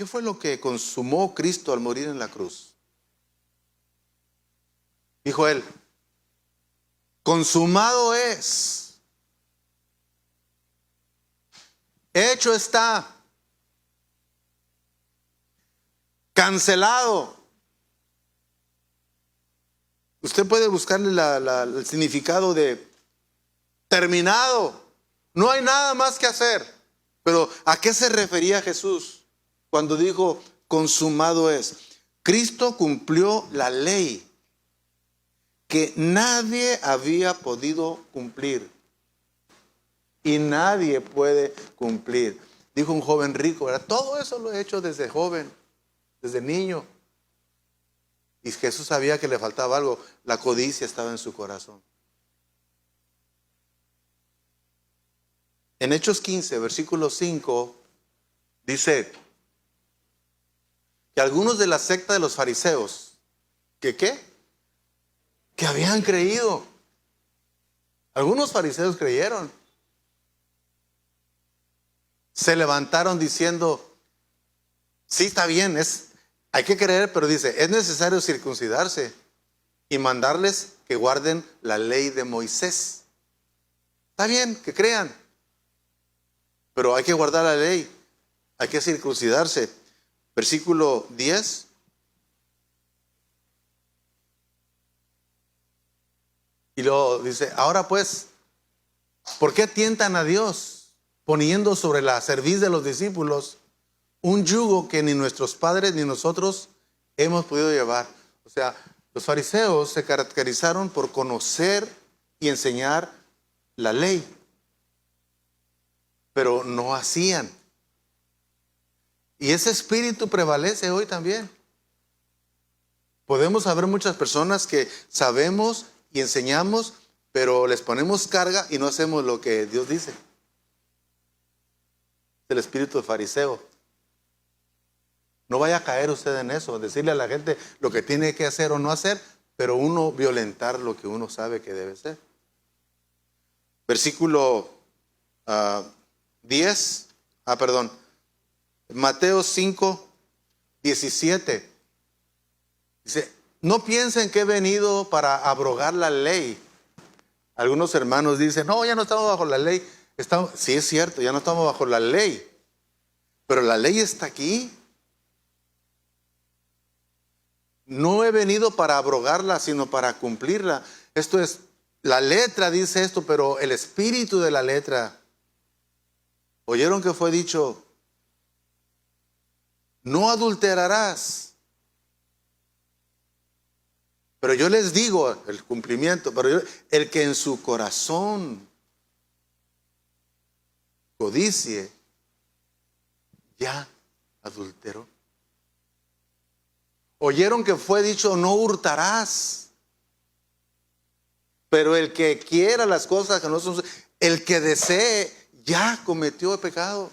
¿qué fue lo que consumó Cristo al morir en la cruz? Dijo él, consumado es. Hecho está. Cancelado. Usted puede buscarle el significado de terminado. No hay nada más que hacer. Pero ¿a qué se refería Jesús cuando dijo consumado es? Cristo cumplió la ley que nadie había podido cumplir. Y nadie puede cumplir. Dijo un joven rico, ¿verdad? Todo eso lo he hecho desde joven, desde niño. Y Jesús sabía que le faltaba algo. La codicia estaba en su corazón. En Hechos 15, versículo 5, dice que algunos de la secta de los fariseos, ¿que qué? Que habían creído. Algunos fariseos creyeron. Se levantaron diciendo, sí, está bien, hay que creer, pero dice, es necesario circuncidarse y mandarles que guarden la ley de Moisés. Está bien, que crean, pero hay que guardar la ley, hay que circuncidarse. Versículo 10. Y luego dice, ahora pues, ¿por qué tientan a Dios poniendo sobre la cerviz de los discípulos un yugo que ni nuestros padres ni nosotros hemos podido llevar? O sea, los fariseos se caracterizaron por conocer y enseñar la ley, pero no hacían. Y ese espíritu prevalece hoy también. Podemos haber muchas personas que sabemos y enseñamos, pero les ponemos carga y no hacemos lo que Dios dice. El espíritu de fariseo. No vaya a caer usted en eso, decirle a la gente lo que tiene que hacer o no hacer, pero uno violentar lo que uno sabe que debe ser. Versículo 10, Mateo 5, 17. Dice, no piensen que he venido para abrogar la ley. Algunos hermanos dicen, no, ya no estamos bajo la ley. Sí, es cierto, ya no estamos bajo la ley, pero la ley está aquí. No he venido para abrogarla, sino para cumplirla. Esto es, la letra dice esto, pero el espíritu de la letra. ¿Oyeron que fue dicho? No adulterarás. Pero yo les digo el cumplimiento, pero el que en su corazón codicie, ya adulteró. Oyeron que fue dicho, no hurtarás. Pero el que quiera las cosas que no son, el que desee, ya cometió el pecado.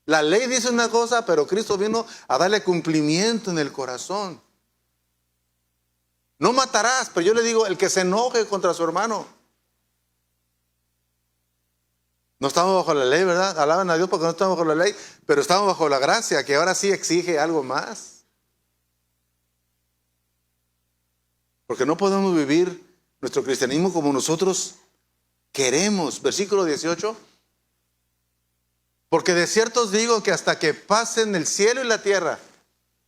La ley dice una cosa, pero Cristo vino a darle cumplimiento en el corazón. No matarás, pero yo le digo, el que se enoje contra su hermano. No estamos bajo la ley, ¿verdad? Alaban a Dios porque no estamos bajo la ley, pero estamos bajo la gracia, que ahora sí exige algo más. Porque no podemos vivir nuestro cristianismo como nosotros queremos. Versículo 18. Porque de cierto os digo que hasta que pasen el cielo y la tierra.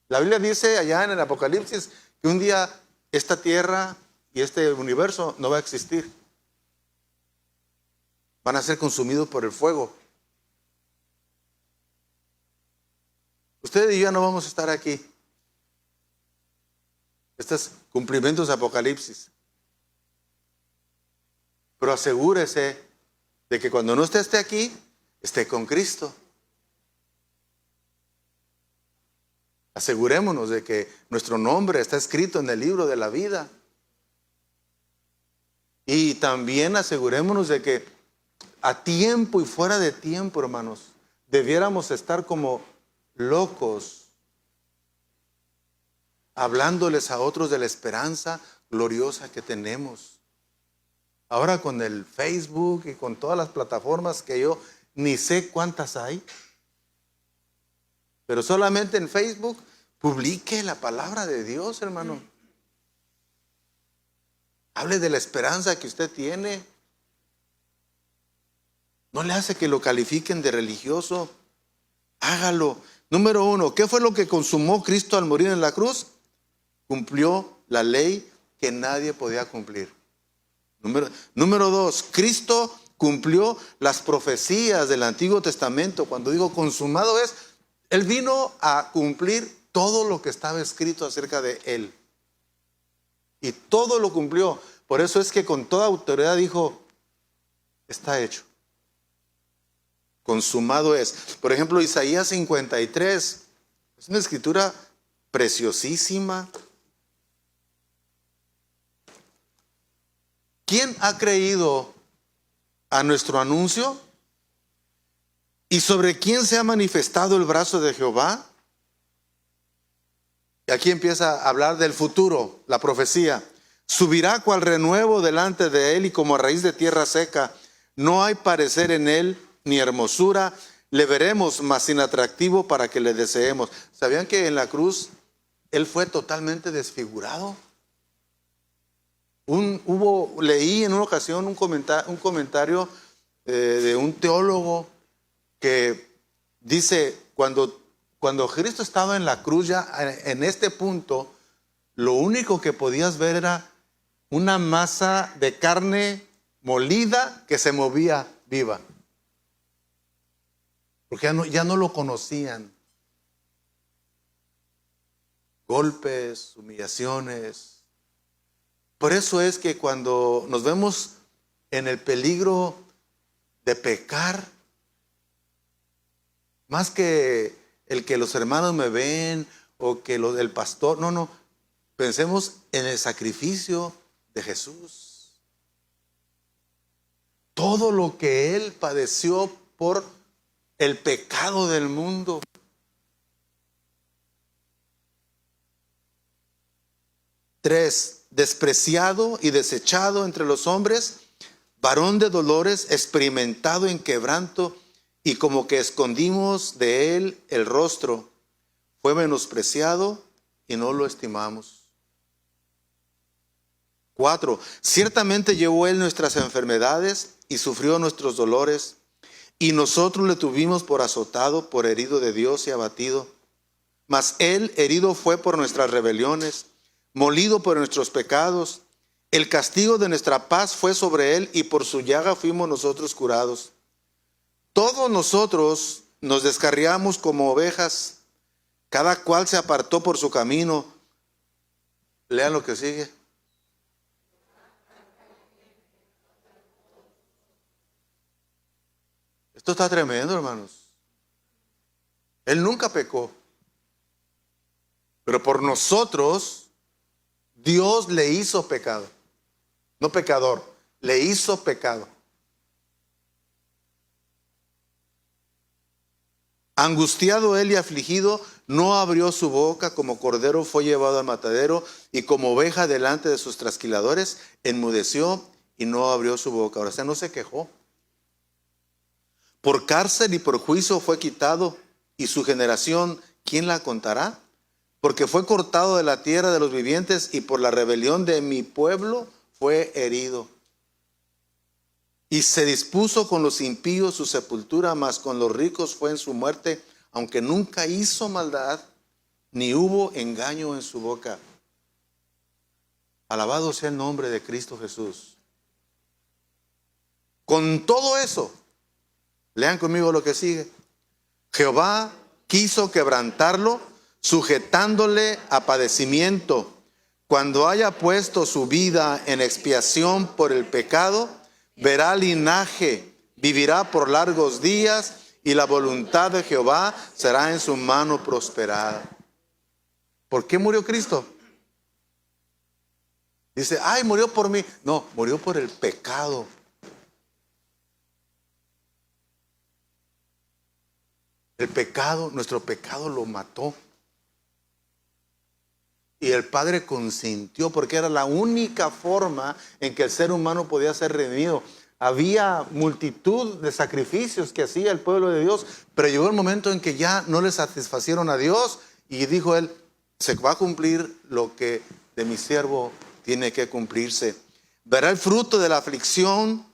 La Biblia dice allá en el Apocalipsis que un día esta tierra y este universo no va a existir. Van a ser consumidos por el fuego. Ustedes y yo no vamos a estar aquí. Estos cumplimientos de Apocalipsis. Pero asegúrese de que cuando no esté aquí, esté con Cristo. Asegurémonos de que nuestro nombre está escrito en el libro de la vida. Y también asegurémonos de que a tiempo y fuera de tiempo, hermanos, debiéramos estar como locos, hablándoles a otros de la esperanza gloriosa que tenemos. Ahora con el Facebook y con todas las plataformas que yo ni sé cuántas hay. Pero solamente en Facebook publique la palabra de Dios, hermano. Hable de la esperanza que usted tiene. No le hace que lo califiquen de religioso. Hágalo. Número 1, ¿qué fue lo que consumó Cristo al morir en la cruz? Cumplió la ley que nadie podía cumplir. Número 2, Cristo cumplió las profecías del Antiguo Testamento. Cuando digo consumado es, Él vino a cumplir todo lo que estaba escrito acerca de Él. Y todo lo cumplió. Por eso es que con toda autoridad dijo, está hecho. Consumado es. Por ejemplo, Isaías 53. Es una escritura preciosísima. ¿Quién ha creído a nuestro anuncio? ¿Y sobre quién se ha manifestado el brazo de Jehová? Y aquí empieza a hablar del futuro, la profecía. Subirá cual renuevo delante de él y como a raíz de tierra seca. No hay parecer en él ni hermosura. Le veremos, mas sin atractivo para que le deseemos. ¿Sabían que en la cruz él fue totalmente desfigurado? Leí en una ocasión un comentario de un teólogo que dice, cuando Cristo estaba en la cruz, ya en este punto, lo único que podías ver era una masa de carne molida que se movía viva. Porque ya no lo conocían. Golpes, humillaciones. Por eso es que cuando nos vemos en el peligro de pecar, más que el que los hermanos me ven o que el pastor, no, pensemos en el sacrificio de Jesús. Todo lo que Él padeció por el pecado del mundo. Tres, despreciado y desechado entre los hombres, varón de dolores, experimentado en quebranto, y como que escondimos de él el rostro, fue menospreciado y no lo estimamos. 4, ciertamente llevó él nuestras enfermedades y sufrió nuestros dolores, y nosotros le tuvimos por azotado, por herido de Dios y abatido. Mas él herido fue por nuestras rebeliones, molido por nuestros pecados. El castigo de nuestra paz fue sobre él, y por su llaga fuimos nosotros curados. Todos nosotros nos descarriamos como ovejas, cada cual se apartó por su camino. Lean lo que sigue. Esto está tremendo, hermanos. Él nunca pecó, pero por nosotros Dios le hizo pecado. No pecador, le hizo pecado. Angustiado él y afligido, no abrió su boca, como cordero fue llevado al matadero, y como oveja delante de sus trasquiladores, enmudeció y no abrió su boca. O sea, no se quejó. Por cárcel y por juicio fue quitado, y su generación, ¿quién la contará? Porque fue cortado de la tierra de los vivientes, y por la rebelión de mi pueblo fue herido. Y se dispuso con los impíos su sepultura, mas con los ricos fue en su muerte, aunque nunca hizo maldad, ni hubo engaño en su boca. Alabado sea el nombre de Cristo Jesús. Con todo eso, lean conmigo lo que sigue. Jehová quiso quebrantarlo, sujetándole a padecimiento. Cuando haya puesto su vida en expiación por el pecado, verá linaje, vivirá por largos días, y la voluntad de Jehová será en su mano prosperada. ¿Por qué murió Cristo? Dice, ay, murió por mí. No, murió por el pecado. El pecado, nuestro pecado lo mató. Y el Padre consintió, porque era la única forma en que el ser humano podía ser redimido. había multitud de sacrificios que hacía el pueblo de Dios, pero llegó el momento en que ya no le satisfacieron a Dios y dijo él, se va a cumplir lo que de mi siervo tiene que cumplirse. Verá el fruto de la aflicción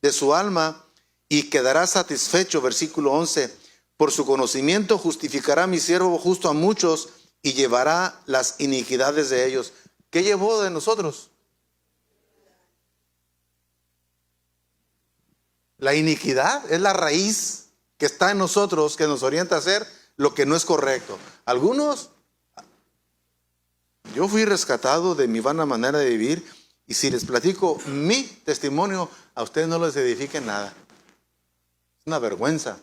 de su alma y quedará satisfecho. Versículo 11. Por su conocimiento justificará mi siervo justo a muchos y llevará las iniquidades de ellos. ¿Qué llevó de nosotros? La iniquidad es la raíz que está en nosotros, que nos orienta a hacer lo que no es correcto. Algunos, yo fui rescatado de mi vana manera de vivir, y si les platico mi testimonio, a ustedes no les edifique nada. Es una vergüenza.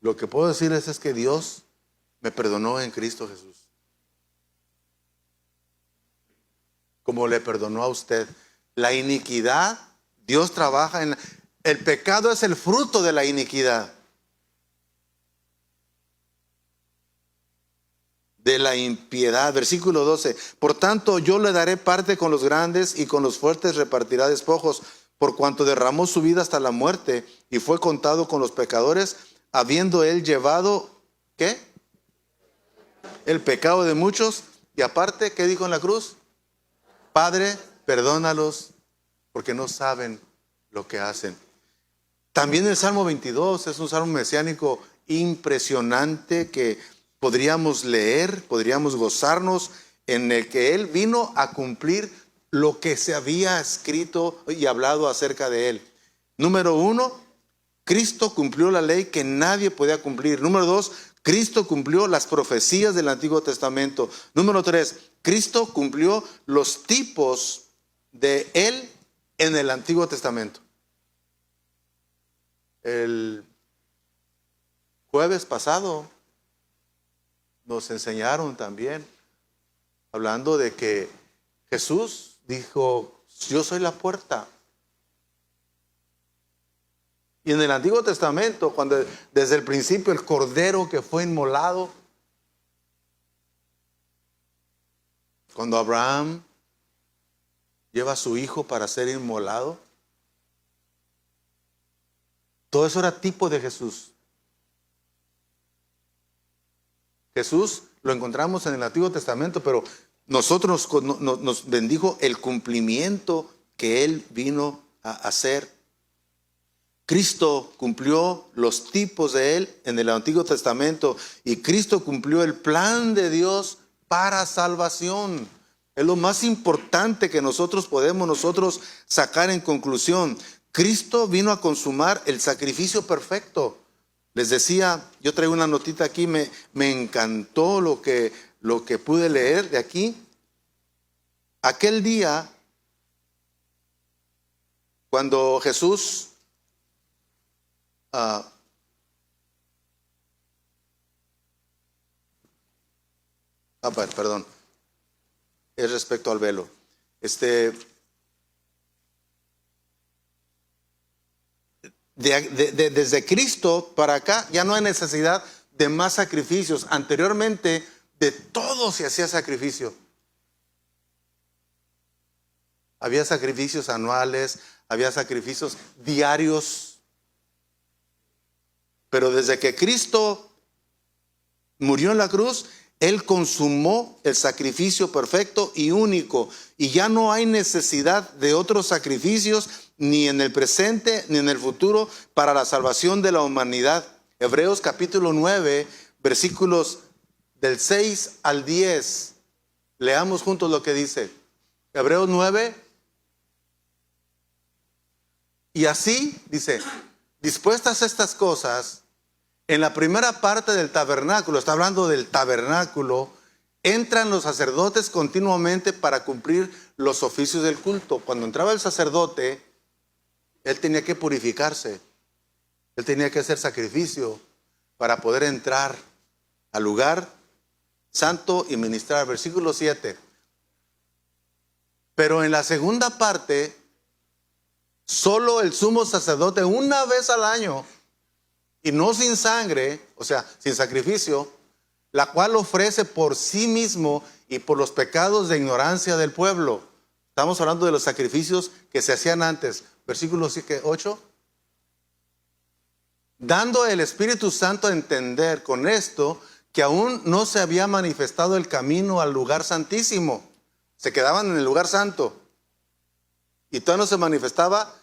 Lo que puedo decirles es que Dios me perdonó en Cristo Jesús. Como le perdonó a usted. La iniquidad, Dios trabaja en... El pecado es el fruto de la iniquidad. De la impiedad. Versículo 12. Por tanto, yo le daré parte con los grandes y con los fuertes repartirá despojos, por cuanto derramó su vida hasta la muerte y fue contado con los pecadores, habiendo él llevado, ¿qué? El pecado de muchos. Y aparte, ¿qué dijo en la cruz? Padre, perdónalos porque no saben lo que hacen. También el Salmo 22 es un salmo mesiánico impresionante que podríamos leer, podríamos gozarnos, en el que él vino a cumplir lo que se había escrito y hablado acerca de él. Número 1, Cristo cumplió la ley que nadie podía cumplir. Número 2, Cristo cumplió las profecías del Antiguo Testamento. Número 3, Cristo cumplió los tipos de él en el Antiguo Testamento. El jueves pasado nos enseñaron también, hablando de que Jesús dijo, yo soy la puerta. Y en el Antiguo Testamento, cuando desde el principio el cordero que fue inmolado, cuando Abraham lleva a su hijo para ser inmolado, todo eso era tipo de Jesús. Jesús lo encontramos en el Antiguo Testamento, pero nosotros nos bendijo el cumplimiento que Él vino a hacer. Cristo cumplió los tipos de Él en el Antiguo Testamento y Cristo cumplió el plan de Dios para salvación. Es lo más importante que nosotros podemos sacar en conclusión. Cristo vino a consumar el sacrificio perfecto. Les decía, yo traigo una notita aquí, me encantó lo que pude leer de aquí. Aquel día, cuando Jesús perdón, es respecto al velo. Desde Cristo para acá ya no hay necesidad de más sacrificios. Anteriormente de todo se hacía sacrificio. Había sacrificios anuales, había sacrificios diarios. Pero desde que Cristo murió en la cruz, Él consumó el sacrificio perfecto y único. Y ya no hay necesidad de otros sacrificios, ni en el presente, ni en el futuro, para la salvación de la humanidad. Hebreos capítulo 9, versículos del 6 al 10. Leamos juntos lo que dice. Hebreos 9. Y así, dice, dispuestas estas cosas, en la primera parte del tabernáculo, está hablando del tabernáculo, entran los sacerdotes continuamente para cumplir los oficios del culto. Cuando entraba el sacerdote, él tenía que purificarse, él tenía que hacer sacrificio para poder entrar al lugar santo y ministrar. Versículo 7. Pero en la segunda parte, solo el sumo sacerdote una vez al año, y no sin sangre, o sea, sin sacrificio, la cual ofrece por sí mismo y por los pecados de ignorancia del pueblo. Estamos hablando de los sacrificios que se hacían antes. Versículo 8. Dando el Espíritu Santo a entender con esto que aún no se había manifestado el camino al lugar santísimo. Se quedaban en el lugar santo. Y todavía no se manifestaba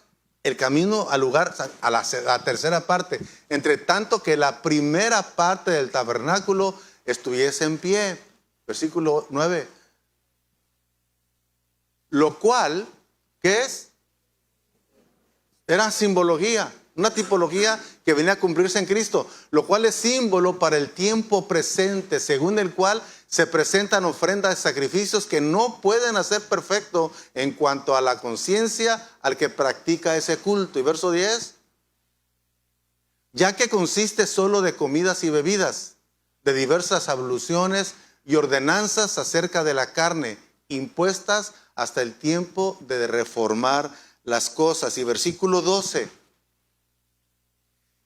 el camino al lugar, a la tercera parte. Entre tanto que la primera parte del tabernáculo estuviese en pie. Versículo 9. Lo cual, ¿qué es? Era simbología. Una tipología que venía a cumplirse en Cristo, lo cual es símbolo para el tiempo presente, según el cual se presentan ofrendas de sacrificios que no pueden hacer perfecto en cuanto a la conciencia al que practica ese culto. Y verso 10, ya que consiste solo de comidas y bebidas, de diversas abluciones y ordenanzas acerca de la carne, impuestas hasta el tiempo de reformar las cosas. Y versículo 12.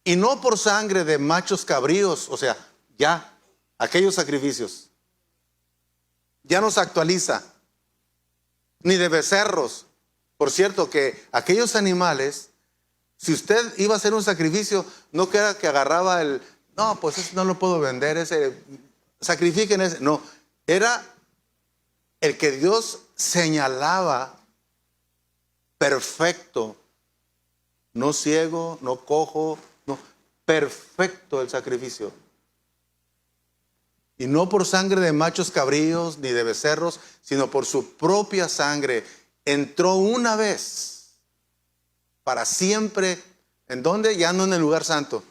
Y no por sangre de machos cabríos, o sea, ya, aquellos sacrificios. Ya no se actualiza. Ni de becerros. Por cierto que aquellos animales, si usted iba a hacer un sacrificio, no que era que agarraba no, pues ese no lo puedo vender, sacrifiquen ese. No, era el que Dios señalaba perfecto. No ciego, no cojo, perfecto el sacrificio. Y no por sangre de machos cabríos ni de becerros, sino por su propia sangre. Entró una vez para siempre. ¿En dónde? Ya no en el lugar santo.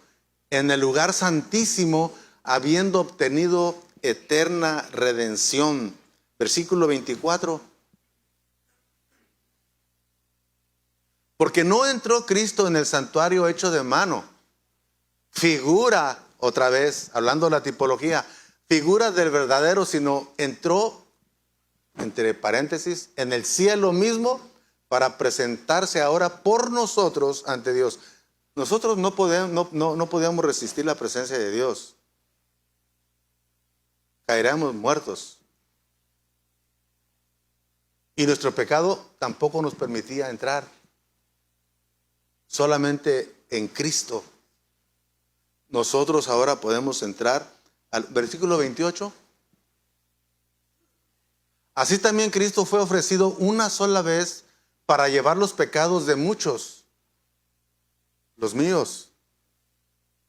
En el lugar santísimo, habiendo obtenido eterna redención. Versículo 24. Porque no entró Cristo en el santuario hecho de mano. Figura, otra vez, hablando de la tipología, figura del verdadero, sino entró, entre paréntesis, en el cielo mismo para presentarse ahora por nosotros ante Dios. Nosotros no podíamos resistir la presencia de Dios. Caeríamos muertos. Y nuestro pecado tampoco nos permitía entrar. Solamente en Cristo nosotros ahora podemos entrar al versículo 28. Así también Cristo fue ofrecido una sola vez para llevar los pecados de muchos, los míos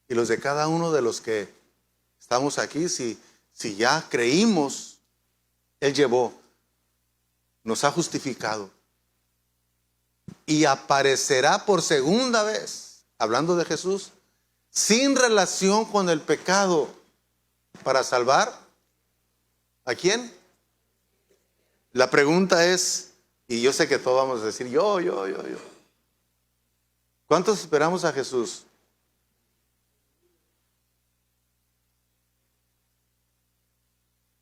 y los de cada uno de los que estamos aquí. Si ya creímos, Él llevó, nos ha justificado y aparecerá por segunda vez, hablando de Jesús, sin relación con el pecado, para salvar ¿a quién? La pregunta es, y yo sé que todos vamos a decir yo. ¿Cuántos esperamos a Jesús?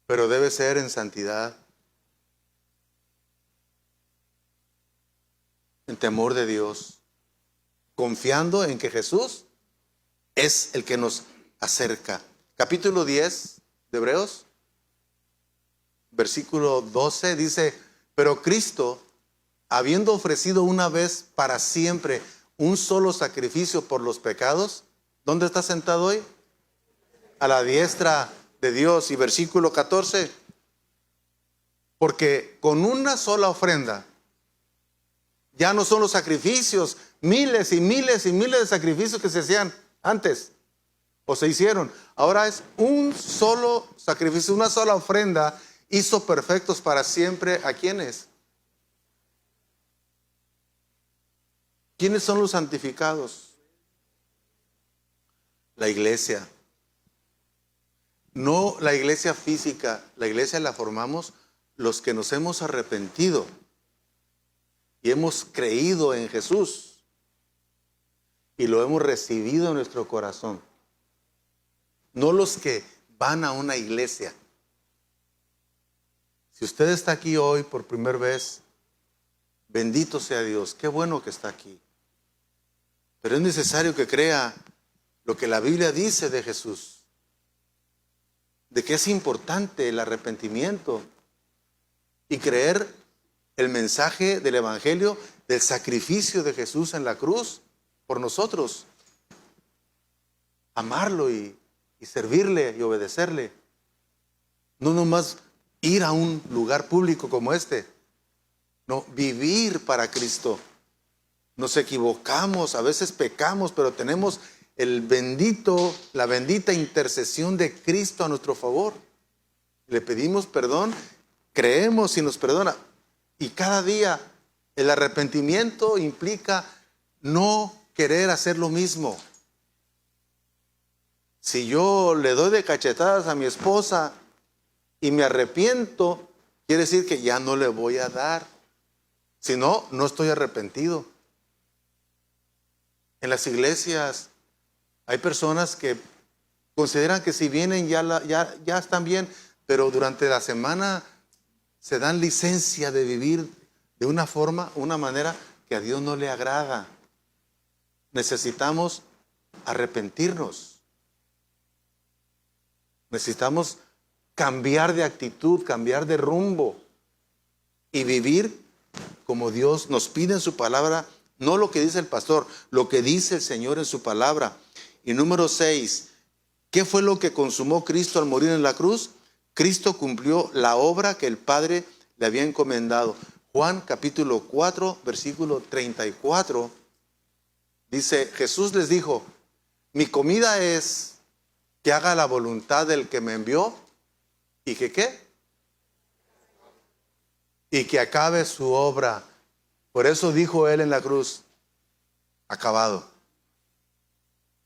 Pero debe ser en santidad, en temor de Dios, confiando en que Jesús es el que nos acerca. Capítulo 10 de Hebreos, versículo 12 dice, pero Cristo, habiendo ofrecido una vez para siempre un solo sacrificio por los pecados, ¿dónde está sentado hoy? A la diestra de Dios. Y versículo 14, porque con una sola ofrenda, ya no son los sacrificios, miles y miles y miles de sacrificios que se hacían antes, o se hicieron. Ahora es un solo sacrificio, una sola ofrenda, hizo perfectos para siempre. ¿A quiénes? ¿Quiénes son los santificados? La iglesia. No la iglesia física, la iglesia la formamos los que nos hemos arrepentido y hemos creído en Jesús y lo hemos recibido en nuestro corazón. No los que van a una iglesia. Si usted está aquí hoy por primera vez, bendito sea Dios, qué bueno que está aquí. Pero es necesario que crea lo que la Biblia dice de Jesús, de que es importante el arrepentimiento y creer el mensaje del Evangelio, del sacrificio de Jesús en la cruz por nosotros. Amarlo y servirle y obedecerle. No nomás ir a un lugar público como este. No, vivir para Cristo. Nos equivocamos, a veces pecamos, pero tenemos la bendita intercesión de Cristo a nuestro favor. Le pedimos perdón, creemos y nos perdona. Y cada día el arrepentimiento implica no querer hacer lo mismo. Si yo le doy de cachetadas a mi esposa y me arrepiento, quiere decir que ya no le voy a dar. Si no, no estoy arrepentido. En las iglesias hay personas que consideran que si vienen ya están bien, pero durante la semana se dan licencia de vivir de una manera que a Dios no le agrada. Necesitamos arrepentirnos. Necesitamos cambiar de actitud, cambiar de rumbo y vivir como Dios nos pide en su palabra, no lo que dice el pastor, lo que dice el Señor en su palabra. Y número 6, ¿qué fue lo que consumó Cristo al morir en la cruz? Cristo cumplió la obra que el Padre le había encomendado. Juan capítulo 4, versículo 34, dice, Jesús les dijo, mi comida es que haga la voluntad del que me envió y que ¿qué? Y que acabe su obra. Por eso dijo él en la cruz, acabado,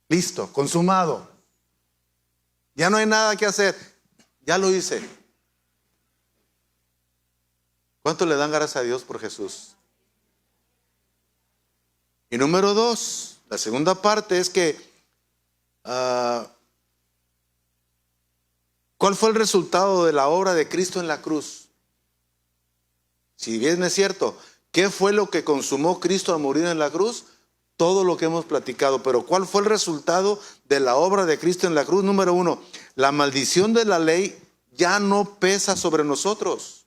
listo, consumado. Ya no hay nada que hacer, ya lo hice. ¿Cuánto le dan gracias a Dios por Jesús? Y número 2, la segunda parte es que ¿cuál fue el resultado de la obra de Cristo en la cruz? Si bien es cierto, ¿qué fue lo que consumó Cristo al morir en la cruz? Todo lo que hemos platicado. Pero ¿cuál fue el resultado de la obra de Cristo en la cruz? Número 1, la maldición de la ley ya no pesa sobre nosotros.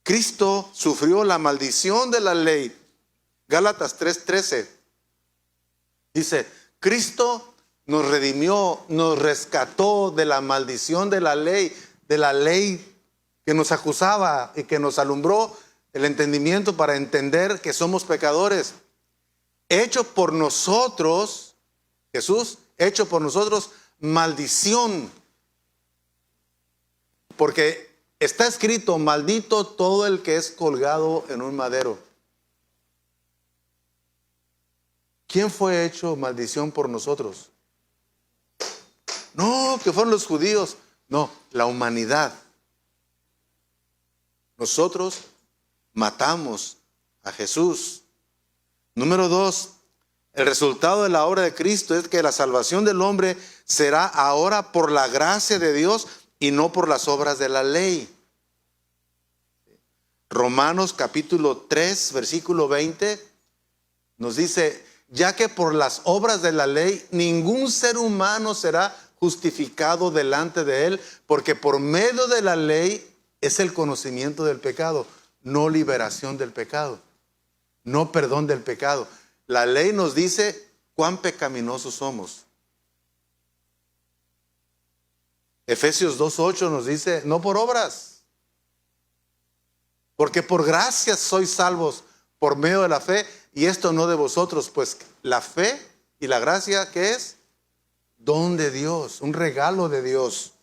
Cristo sufrió la maldición de la ley. Gálatas 3:13 dice, Cristo nos redimió, nos rescató de la maldición de la ley que nos acusaba y que nos alumbró el entendimiento para entender que somos pecadores. Hecho por nosotros, Jesús, hecho por nosotros, maldición. Porque está escrito, maldito todo el que es colgado en un madero. ¿Quién fue hecho maldición por nosotros? No, que fueron los judíos. No, la humanidad. Nosotros matamos a Jesús. Número 2, el resultado de la obra de Cristo es que la salvación del hombre será ahora por la gracia de Dios y no por las obras de la ley. Romanos capítulo 3, versículo 20 nos dice, ya que por las obras de la ley ningún ser humano será justificado delante de él, porque por medio de la ley es el conocimiento del pecado, no liberación del pecado, no perdón del pecado. La ley nos dice cuán pecaminosos somos. Efesios 2:8 nos dice, no por obras, porque por gracia sois salvos por medio de la fe, y esto no de vosotros, pues la fe y la gracia, ¿qué es? Don de Dios, un regalo de Dios.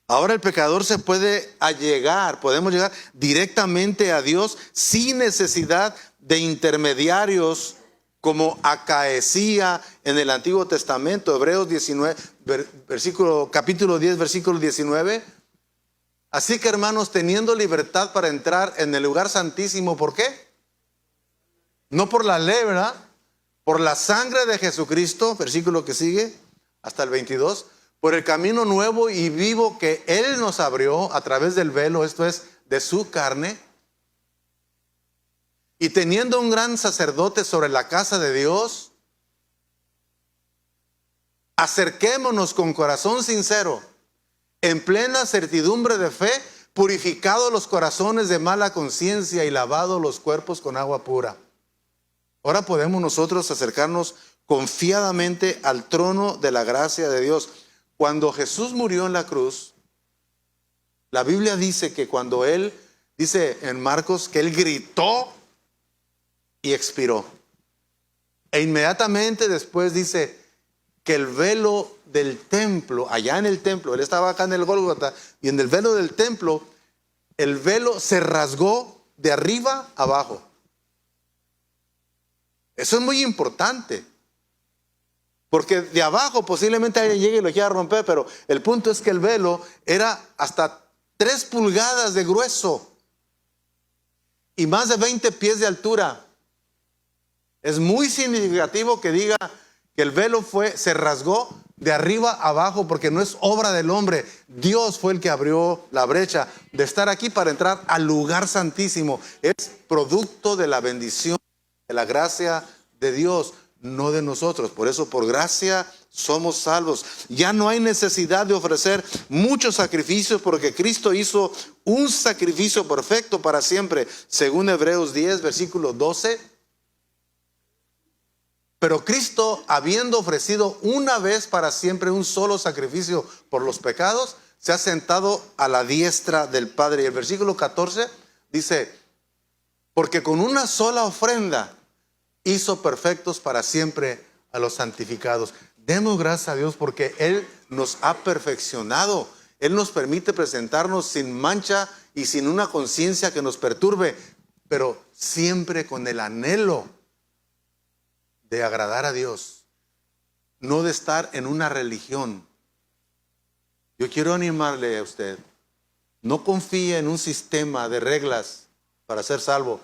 Ahora el pecador podemos llegar directamente a Dios sin necesidad de intermediarios como acaecía en el Antiguo Testamento, Hebreos 19, capítulo 10, versículo 19. Así que, hermanos, teniendo libertad para entrar en el lugar santísimo, ¿por qué? No por la ley, ¿verdad? Por la sangre de Jesucristo, versículo que sigue, hasta el 22, por el camino nuevo y vivo que Él nos abrió a través del velo, esto es, de su carne. Y teniendo un gran sacerdote sobre la casa de Dios, acerquémonos con corazón sincero, en plena certidumbre de fe, purificado los corazones de mala conciencia y lavado los cuerpos con agua pura. Ahora podemos nosotros acercarnos confiadamente al trono de la gracia de Dios. Cuando Jesús murió en la cruz, la Biblia dice que cuando Él, dice en Marcos, que Él gritó y expiró. E inmediatamente después dice que el velo del templo, allá en el templo, Él estaba acá en el Gólgota, y en el velo del templo, el velo se rasgó de arriba abajo. Eso es muy importante. Porque de abajo posiblemente alguien llegue y lo quiera romper, pero el punto es que el velo era hasta 3 pulgadas de grueso y más de 20 pies de altura. Es muy significativo que diga que el velo se rasgó de arriba abajo, porque no es obra del hombre. Dios fue el que abrió la brecha de estar aquí para entrar al lugar santísimo. Es producto de la bendición, de la gracia de Dios, no de nosotros. Por eso, por gracia somos salvos. Ya no hay necesidad de ofrecer muchos sacrificios, porque Cristo hizo un sacrificio perfecto para siempre, según Hebreos 10, versículo 12. Pero Cristo, habiendo ofrecido una vez para siempre un solo sacrificio por los pecados, se ha sentado a la diestra del Padre. Y el versículo 14 dice: porque con una sola ofrenda hizo perfectos para siempre a los santificados. Demos gracias a Dios porque Él nos ha perfeccionado. Él nos permite presentarnos sin mancha y sin una conciencia que nos perturbe, pero siempre con el anhelo de agradar a Dios, no de estar en una religión. Yo quiero animarle a usted: no confíe en un sistema de reglas para ser salvo.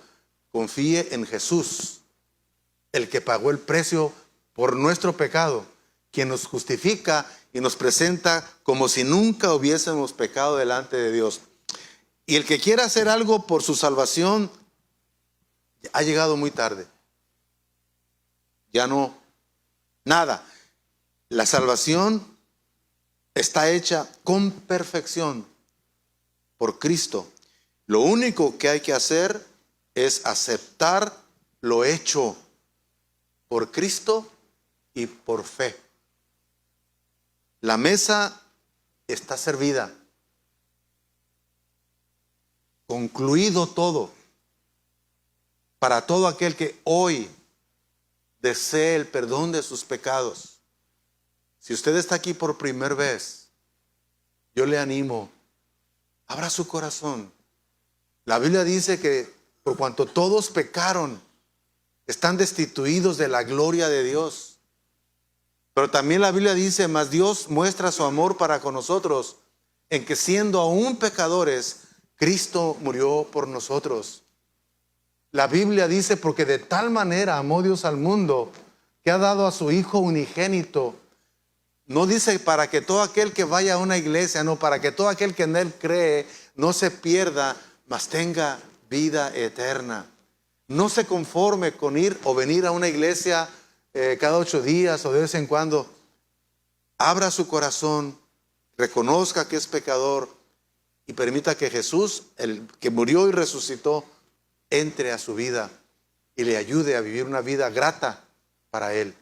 Confíe en Jesús, el que pagó el precio por nuestro pecado, quien nos justifica y nos presenta como si nunca hubiésemos pecado delante de Dios. Y el que quiera hacer algo por su salvación ha llegado muy tarde. Ya no, nada. La salvación está hecha con perfección por Cristo. Lo único que hay que hacer es aceptar lo hecho por Cristo y por fe. La mesa está servida. Concluido todo. Para todo aquel que hoy desee el perdón de sus pecados. Si usted está aquí por primera vez, yo le animo, abra su corazón. La Biblia dice que por cuanto todos pecaron, están destituidos de la gloria de Dios. Pero también la Biblia dice: mas Dios muestra su amor para con nosotros, en que siendo aún pecadores, Cristo murió por nosotros. La Biblia dice: porque de tal manera amó Dios al mundo, que ha dado a su Hijo unigénito. No dice para que todo aquel que vaya a una iglesia, no, para que todo aquel que en Él cree no se pierda, mas tenga vida eterna. No se conforme con ir o venir a una iglesia cada 8 días o de vez en cuando. Abra su corazón, reconozca que es pecador y permita que Jesús, el que murió y resucitó, entre a su vida y le ayude a vivir una vida grata para Él.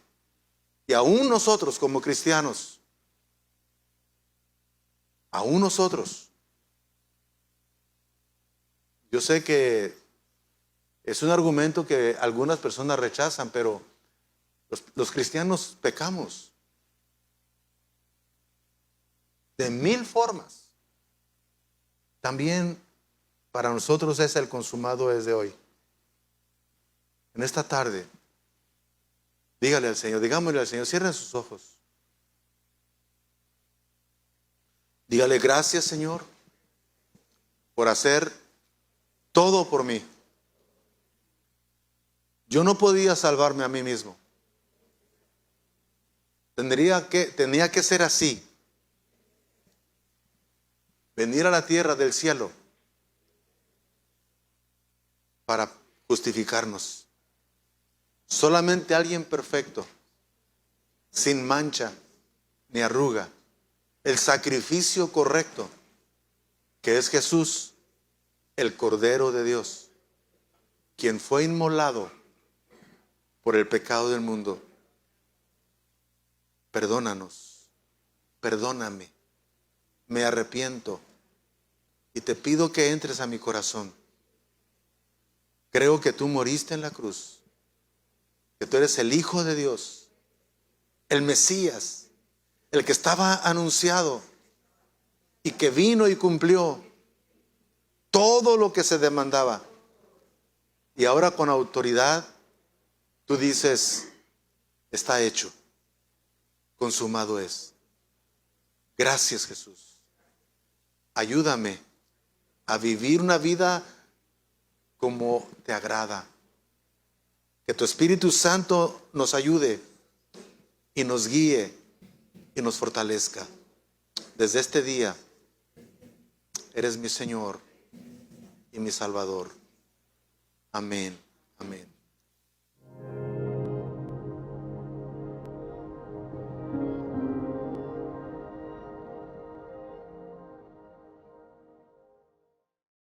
Y aún nosotros como cristianos, aún nosotros, yo sé que es un argumento que algunas personas rechazan, pero los cristianos pecamos de 1000 formas. También para nosotros es el consumado desde hoy. En esta tarde, dígale al Señor, digámosle al Señor, cierren sus ojos. Dígale: gracias, Señor, por hacer todo por mí. Yo no podía salvarme a mí mismo. Tenía que ser así. Venir a la tierra del cielo para justificarnos. Solamente alguien perfecto, sin mancha ni arruga, el sacrificio correcto, que es Jesús, el Cordero de Dios, quien fue inmolado por el pecado del mundo. Perdónanos, perdóname, me arrepiento y te pido que entres a mi corazón. Creo que tú moriste en la cruz, que tú eres el Hijo de Dios, el Mesías, el que estaba anunciado y que vino y cumplió todo lo que se demandaba. Y ahora con autoridad tú dices, está hecho, consumado es. Gracias, Jesús. Ayúdame a vivir una vida como te agrada. Que tu Espíritu Santo nos ayude y nos guíe y nos fortalezca. Desde este día, eres mi Señor y mi Salvador. Amén, amén.